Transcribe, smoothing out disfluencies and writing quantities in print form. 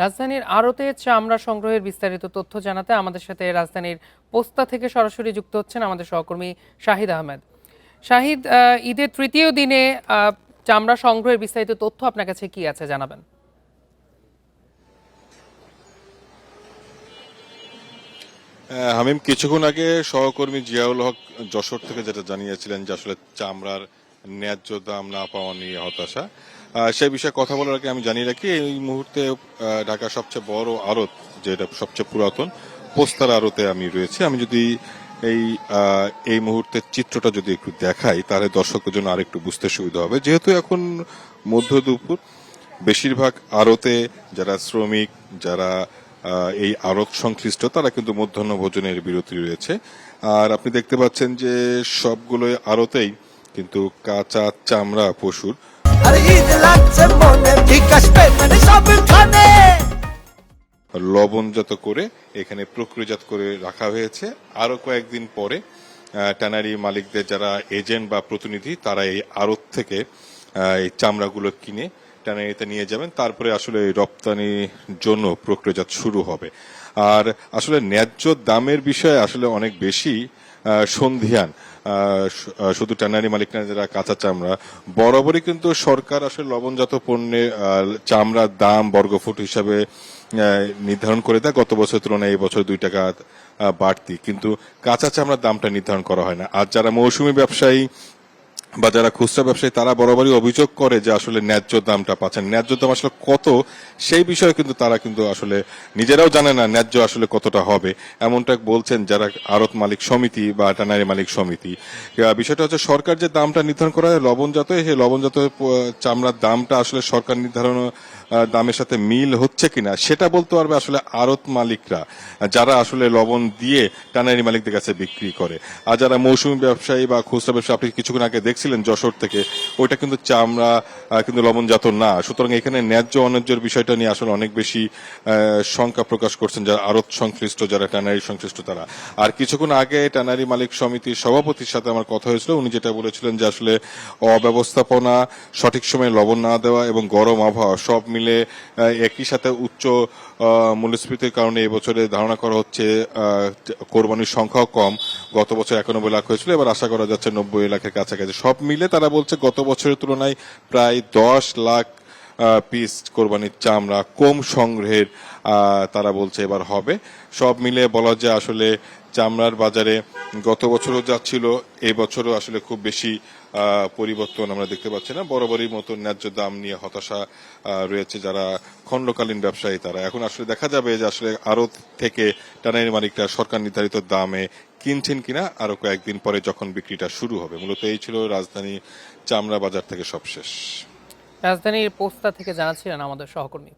রাজধানীর আড়তে চামড়া সংগ্রহের বিস্তারিত তথ্য জানাতে আমাদের সাথে রাজধানীর পোস্তা থেকে সরাসরি যুক্ত হচ্ছেন আমাদের সহকর্মী শাহিদ আহমেদ। শাহিদ, ঈদের তৃতীয় দিনে চামড়া সংগ্রহের বিস্তারিত তথ্য আপনার কাছে কি আছে জানাবেন। হামিম, কিছুক্ষণ আগে সহকর্মী জিয়াউল হক যশোর থেকে যেটা জানিয়েছিলেন যে আসলে চামড়ার ন্যায্য দাম না পাওয়া নিয়ে হতাশা, সেই বিষয়ে কথা বলার আগে আমি জানিয়ে রাখি এই মুহূর্তে ঢাকার সবচেয়ে বড় আড়ত, যেটা সবচেয়ে পুরাতন পোস্তার আড়তে আমি রয়েছে। আমি যদি এই এই মুহূর্তের চিত্রটা যদি একটু দেখাই তাহলে দর্শকদের জন্য আরেকটু বুঝতে সুবিধা হবে। যেহেতু এখন মধ্য দুপুর, বেশিরভাগ আড়তে যারা শ্রমিক, যারা এই আড়ত সংশ্লিষ্ট, তারা কিন্তু মধ্যাহ্ন ভোজনের বিরতি রয়েছে। আর আপনি দেখতে পাচ্ছেন যে সবগুলো আড়তেই কিন্তু কাঁচা চামড়া পশুর লবণজাত করে এখানে প্রক্রিয়াজাত করে রাখা হয়েছে। আরো কয়েকদিন পরে ট্যানারি মালিকদের যারা এজেন্ট বা প্রতিনিধি, তারা এই আড়ত থেকে এই চামড়াগুলো কিনে ট্যানারিতে নিয়ে যাবেন, তারপরে আসলে রপ্তানির জন্য প্রক্রিয়াজাত শুরু হবে। আর আসলে ন্যায্য দামের বিষয়ে আসলে অনেক বেশি সন্ধিহান শুধু ট্যানারি মালিক না, যারা কাঁচা চামড়া, বরাবরই কিন্তু সরকার আসলে লবণজাত পণ্যের চামড়ার দাম বর্গফুট হিসাবে নির্ধারণ করে দেয়। গত বছরের তুলনায় এই বছর 2 টাকা বাড়তি, কিন্তু কাঁচা চামড়ার দামটা নির্ধারণ করা হয় না। আর যারা মৌসুমী ব্যবসায়ী বা যারা খুচরা ব্যবসায়ী, তারা বরাবরই অভিযোগ করে যে আসলে ন্যায্য দামটা পাচ্ছেন, ন্যায্য দাম আসলে কত সেই বিষয়ে কিন্তু তারা কিন্তু আসলে নিজেরাও জানে না ন্যায্য আসলে কতটা হবে। এমনটা বলছেন যারা আড়ত মালিক সমিতি বা ট্যানারি মালিক সমিতি। বিষয়টা হচ্ছে, সরকার যে দামটা নির্ধারণ করা হয় লবণজাত, সেই লবণজাত চামড়ার দামটা আসলে সরকার নির্ধারণ দামের সাথে মিল হচ্ছে কিনা সেটা বলতে পারবে আসলে আড়ত মালিকরা, যারা আসলে লবণ দিয়ে ট্যানারি মালিকদের কাছে বিক্রি করে। আর যারা মৌসুমী ব্যবসায়ী বা খুচরা ব্যবসায়ী, আপনি কিছুক্ষণ আগে দেখছিলেন যশোর থেকে, ওইটা কিন্তু চামড়া কিন্তু লবণজাত না। সুতরাং এখানে ন্যায্য অন্যায্যের বিষয়টা নিয়ে আসলে অনেক বেশি শঙ্কা প্রকাশ করছেন যারা আড়ত সংশ্লিষ্ট, যারা ট্যানারি সংশ্লিষ্ট তারা। আর কিছুক্ষণ আগে ট্যানারি মালিক সমিতির সভাপতির সাথে আমার কথা হয়েছিল, উনি যেটা বলেছিলেন যে আসলে অব্যবস্থাপনা, সঠিক সময়ে লবণ না দেওয়া এবং গরম আবহাওয়া সব মিলে একই সাথে উচ্চ মূল্যস্ফীতির কারণে এবছরে ধারণা করা হচ্ছে কোরবানির সংখ্যাও কম। গত বছর 91 লাখ হয়েছিল, এবার আশা করা যাচ্ছে 90 লাখের কাছাকাছি। সব মিলে তারা বলছে গত বছরের তুলনায় প্রায় 10 লাখ পিস কোরবানির চামড়া কম সংগ্রহের তারা বলছে এবার হবে। সব মিলে বলা যায় আসলে চামড়ার বাজারে গত বছরও যা ছিল এই বছরও আসলে খুব বেশি পরিবর্তন আমরা দেখতে পাচ্ছি না। বরাবরই মতো ন্যায্য দাম নিয়ে হতাশা রয়েছে যারা খণ্ডকালীন ব্যবসায়ী, তারা এখন আসলে দেখা যাবে যে আসলে আড়ত থেকে ট্যানারি মালিকরা সরকার নির্ধারিত দামে কিনছেন কিনা আরো কয়েকদিন পরে যখন বিক্রিটা শুরু হবে। মূলত এই ছিল রাজধানী চামড়া বাজার থেকে সবশেষ। রাজধানীর পোস্তা থেকে জানাচ্ছিলেন আমাদের সহকর্মী।